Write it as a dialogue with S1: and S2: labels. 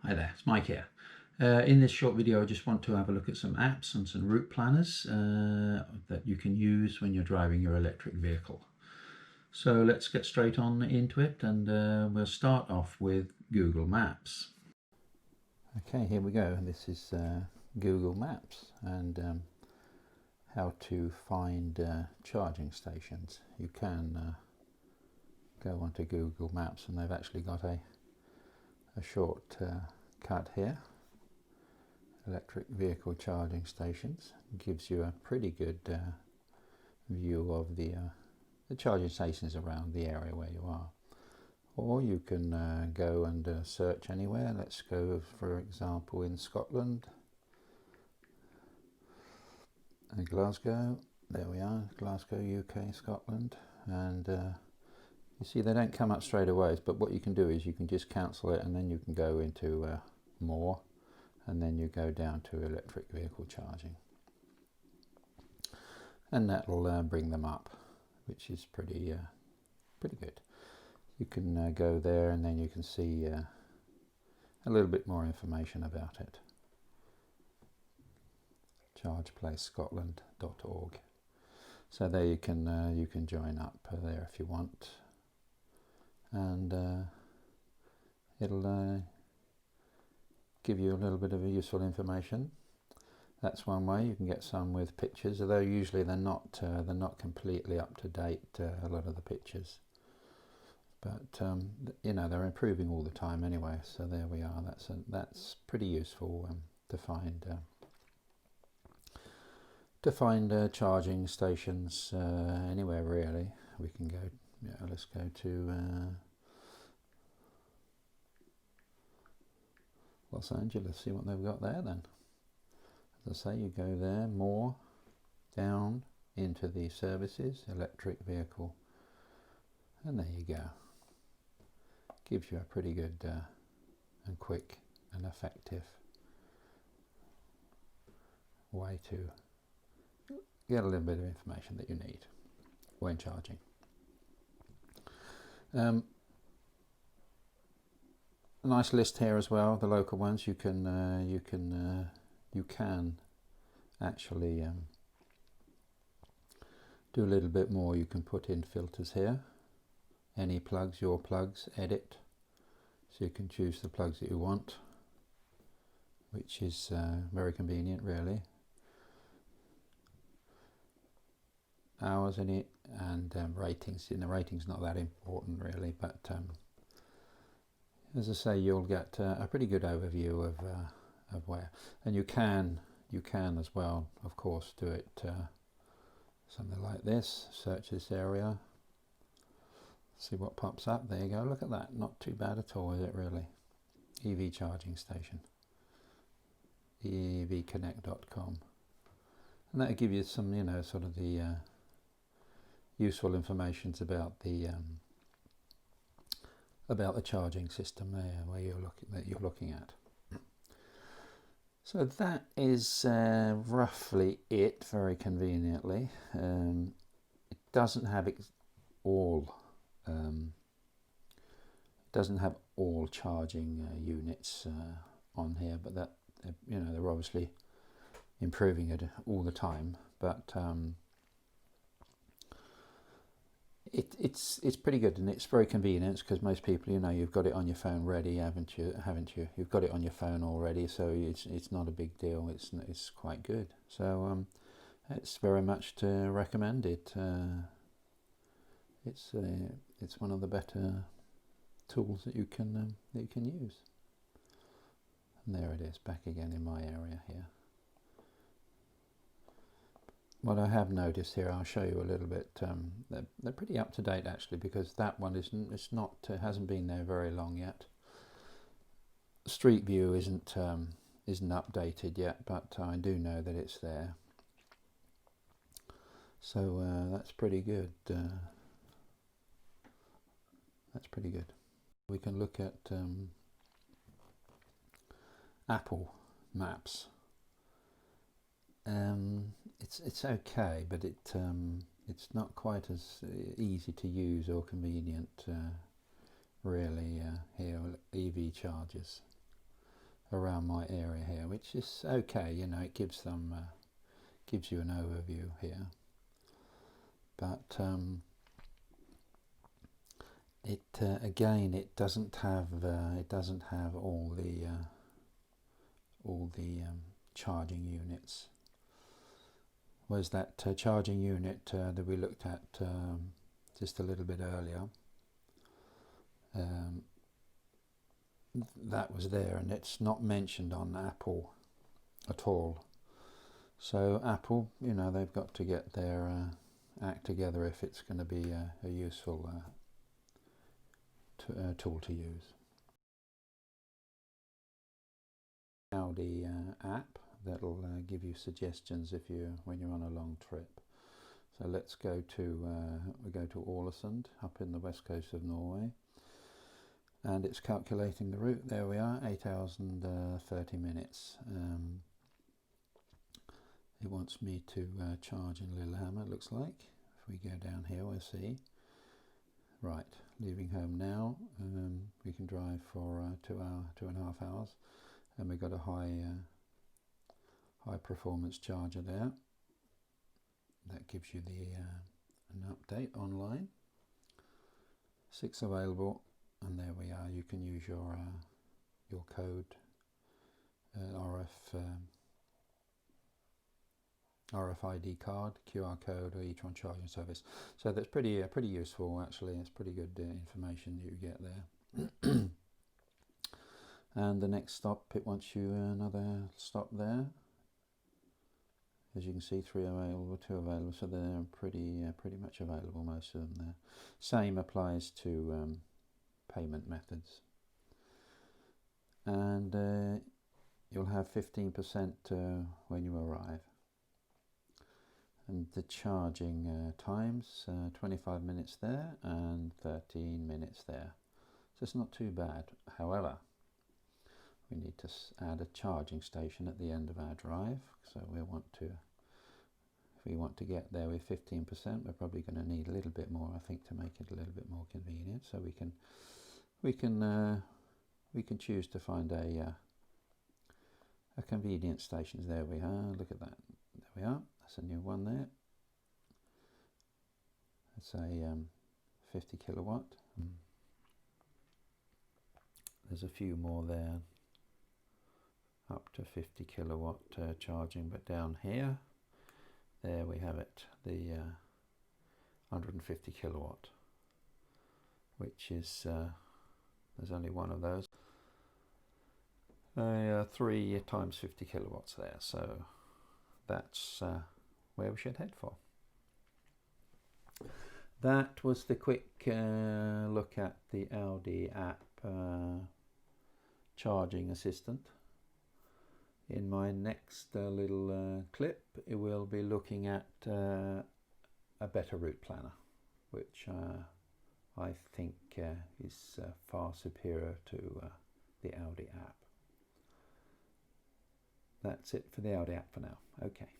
S1: Hi there, it's Mike here. In this short video I just want to have a look at some apps and some route planners that you can use when you're driving your electric vehicle. So let's get straight on into it, and we'll start off with Google Maps.
S2: Okay, here we go. This is Google Maps and how to find charging stations. You can go onto Google Maps and they've actually got a short cut here. Electric vehicle charging stations. It gives you a pretty good view of the charging stations around the area where you are. Or you can go and search anywhere. Let's go, for example, in Scotland. And Glasgow. There we are, Glasgow, UK, Scotland. And you see they don't come up straight away, but what you can do is you can just cancel it and then you can go into more, and then you go down to electric vehicle charging. And that'll bring them up, which is pretty good. You can go there and then you can see a little bit more information about it. chargeplacescotland.org. So there you can join up there if you want, and it'll give you a little bit of useful information. That's one way. You can get some with pictures, although usually they're not completely up to date, a lot of the pictures. But you know, they're improving all the time anyway. So there we are. That's pretty useful to find charging stations anywhere really. We can go. Yeah, let's go to Los Angeles. See what they've got there then. As I say, you go there, more, down into the services, electric vehicle, and there you go. Gives you a pretty good and quick and effective way to get a little bit of information that you need when charging. A nice list here as well. The local ones you can actually do a little bit more. You can put in filters here. Any plugs, your plugs, edit. So you can choose the plugs that you want, which is very convenient really. Hours in it, and ratings. The rating's not that important really, but as I say, you'll get a pretty good overview of where, and you can as well, of course, do it something like this. Search this area, see what pops up. There you go. Look at that. Not too bad at all, is it really? EV charging station. evconnect.com, and that'll give you some, you know, sort of the useful information about the charging system there, where you're looking at. So that is roughly it, very conveniently. It doesn't have all charging units on here, but that, you know, they're obviously improving it all the time. But it's pretty good, and it's very convenient because most people, you know, you've got it on your phone ready, haven't you? You've got it on your phone already, so it's not a big deal. It's quite good. So it's very much to recommend it. It's one of the better tools that you can use. And there it is, back again in my area here. What I have noticed here, I'll show you a little bit. They're pretty up to date actually, because that one hasn't been there very long yet. Street View isn't updated yet, but I do know that it's there. So that's pretty good. That's pretty good. We can look at Apple Maps. It's okay, but it's not quite as easy to use or convenient really. Here, EV chargers. around my area here, which is okay. You know, it gives them gives you an overview here, but it again, it doesn't have all the charging units. Whereas that charging unit that we looked at just a little bit earlier, that was there, and it's not mentioned on Apple at all. So Apple, you know, they've got to get their act together if it's going to be a useful tool to use. Audi app that'll give you suggestions when you're on a long trip. So let's go to we go to Ålesund up in the west coast of Norway, and it's calculating the route. There we are, 8 hours and 30 minutes. It wants me to charge in Lillehammer, it looks like. If we go down here, we'll see. Right, leaving home now. We can drive for 2.5 hours, and we've got a high performance charger there. That gives you an update online. 6 available, and there we are. You can use your code, RFID card, QR code, or e-Tron charging service. So that's pretty useful actually. It's pretty good information you get there. And the next stop, it wants you another stop there. As you can see, 3 available, 2 available, so they're pretty much available, most of them there. Same applies to payment methods. And you'll have 15% when you arrive. And the charging times, 25 minutes there and 13 minutes there. So it's not too bad. However, we need to add a charging station at the end of our drive. So if we want to get there with 15%, we're probably going to need a little bit more, I think, to make it a little bit more convenient. So we can choose to find a convenience station. There we are. Look at that. There we are. That's a new one there. It's a 50 kilowatt. There's a few more there, up to 50 kilowatt charging, but down here, there we have it, the 150 kilowatt, which is, there's only one of those. 3 times 50 kilowatts there, so that's where we should head for. That was the quick look at the Audi app charging assistant. In my next little clip, it will be looking at a better route planner, which I think is far superior to the Audi app. That's it for the Audi app for now. Okay.